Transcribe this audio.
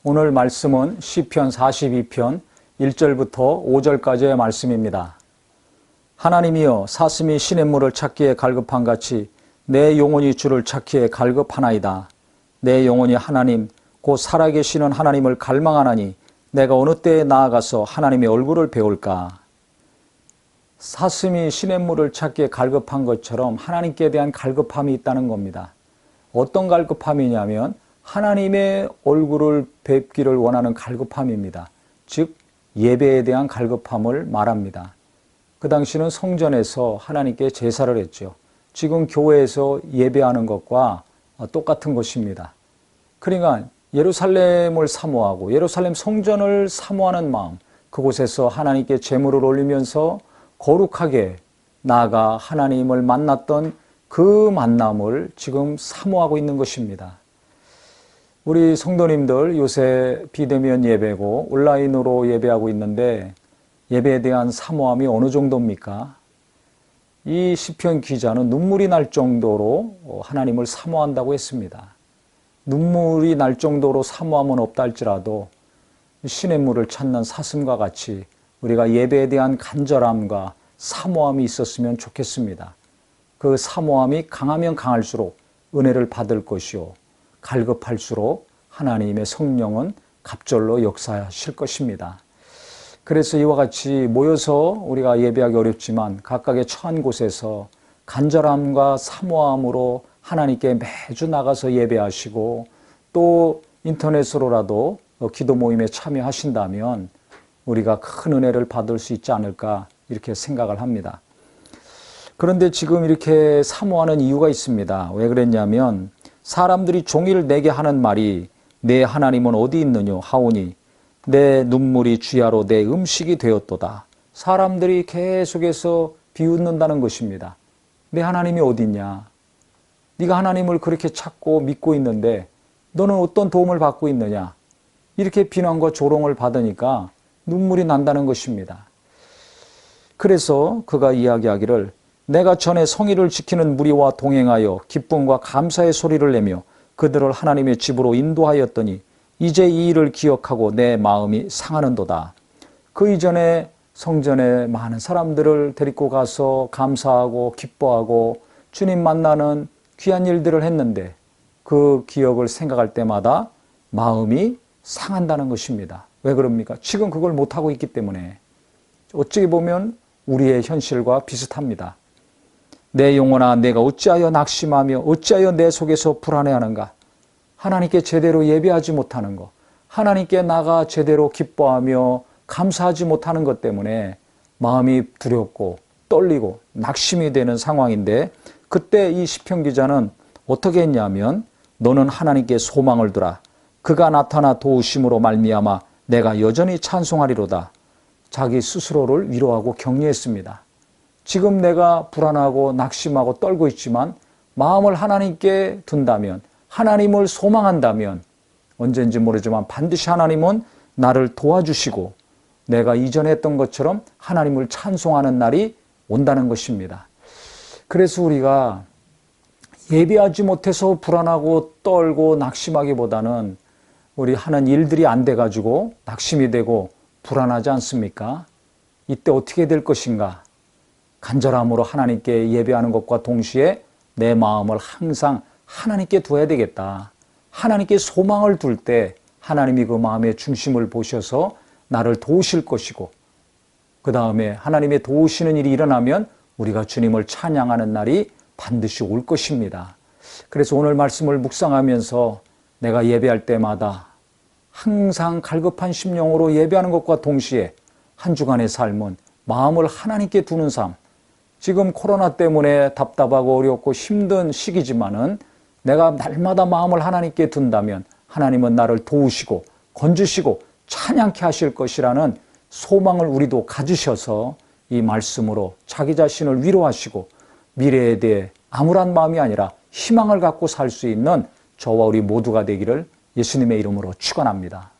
오늘 말씀은 시편 42편 1절부터 5절까지의 말씀입니다. 하나님이여, 사슴이 시냇물을 찾기에 갈급한 같이 내 영혼이 주를 찾기에 갈급하나이다. 내 영혼이 하나님 곧 살아계시는 하나님을 갈망하나니 내가 어느 때에 나아가서 하나님의 얼굴을 배울까. 사슴이 시냇물을 찾기에 갈급한 것처럼 하나님께 대한 갈급함이 있다는 겁니다. 어떤 갈급함이냐면 하나님의 얼굴을 뵙기를 원하는 갈급함입니다. 즉 예배에 대한 갈급함을 말합니다. 그 당시는 성전에서 하나님께 제사를 했죠. 지금 교회에서 예배하는 것과 똑같은 것입니다. 그러니까 예루살렘을 사모하고 예루살렘 성전을 사모하는 마음, 그곳에서 하나님께 제물을 올리면서 거룩하게 나아가 하나님을 만났던 그 만남을 지금 사모하고 있는 것입니다. 우리 성도님들 요새 비대면 예배고 온라인으로 예배하고 있는데 예배에 대한 사모함이 어느 정도입니까? 이 시편 기자는 눈물이 날 정도로 하나님을 사모한다고 했습니다. 눈물이 날 정도로 사모함은 없다 할지라도 시냇물을 찾는 사슴과 같이 우리가 예배에 대한 간절함과 사모함이 있었으면 좋겠습니다. 그 사모함이 강하면 강할수록 은혜를 받을 것이요, 갈급할수록 하나님의 성령은 갑절로 역사하실 것입니다. 그래서 이와 같이 모여서 우리가 예배하기 어렵지만 각각의 처한 곳에서 간절함과 사모함으로 하나님께 매주 나가서 예배하시고 또 인터넷으로라도 기도 모임에 참여하신다면 우리가 큰 은혜를 받을 수 있지 않을까 이렇게 생각을 합니다. 그런데 지금 이렇게 사모하는 이유가 있습니다. 왜 그랬냐면 사람들이 종일 내게 하는 말이 내 하나님은 어디 있느냐 하오니 내 눈물이 주야로 내 음식이 되었도다. 사람들이 계속해서 비웃는다는 것입니다. 내 하나님이 어디 있냐? 네가 하나님을 그렇게 찾고 믿고 있는데 너는 어떤 도움을 받고 있느냐? 이렇게 비난과 조롱을 받으니까 눈물이 난다는 것입니다. 그래서 그가 이야기하기를 내가 전에 성의를 지키는 무리와 동행하여 기쁨과 감사의 소리를 내며 그들을 하나님의 집으로 인도하였더니 이제 이 일을 기억하고 내 마음이 상하는도다. 그 이전에 성전에 많은 사람들을 데리고 가서 감사하고 기뻐하고 주님 만나는 귀한 일들을 했는데 그 기억을 생각할 때마다 마음이 상한다는 것입니다. 왜 그럽니까? 지금 그걸 못하고 있기 때문에. 어찌 보면 우리의 현실과 비슷합니다. 내 영혼아, 내가 어찌하여 낙심하며 어찌하여 내 속에서 불안해하는가? 하나님께 제대로 예배하지 못하는 것, 하나님께 나가 제대로 기뻐하며 감사하지 못하는 것 때문에 마음이 두렵고 떨리고 낙심이 되는 상황인데, 그때 이 시편 기자는 어떻게 했냐면 너는 하나님께 소망을 두라. 그가 나타나 도우심으로 말미암아 내가 여전히 찬송하리로다. 자기 스스로를 위로하고 격려했습니다. 지금 내가 불안하고 낙심하고 떨고 있지만 마음을 하나님께 둔다면, 하나님을 소망한다면 언젠지 모르지만 반드시 하나님은 나를 도와주시고 내가 이전에 했던 것처럼 하나님을 찬송하는 날이 온다는 것입니다. 그래서 우리가 예배하지 못해서 불안하고 떨고 낙심하기보다는 우리 하는 일들이 안 돼가지고 낙심이 되고 불안하지 않습니까? 이때 어떻게 될 것인가? 간절함으로 하나님께 예배하는 것과 동시에 내 마음을 항상 하나님께 두어야 되겠다. 하나님께 소망을 둘 때 하나님이 그 마음의 중심을 보셔서 나를 도우실 것이고, 그 다음에 하나님의 도우시는 일이 일어나면 우리가 주님을 찬양하는 날이 반드시 올 것입니다. 그래서 오늘 말씀을 묵상하면서 내가 예배할 때마다 항상 갈급한 심령으로 예배하는 것과 동시에 한 주간의 삶은 마음을 하나님께 두는 삶, 지금 코로나 때문에 답답하고 어렵고 힘든 시기지만은 내가 날마다 마음을 하나님께 둔다면 하나님은 나를 도우시고 건지시고 찬양케 하실 것이라는 소망을 우리도 가지셔서 이 말씀으로 자기 자신을 위로하시고 미래에 대해 암울한 마음이 아니라 희망을 갖고 살 수 있는 저와 우리 모두가 되기를 예수님의 이름으로 축원합니다.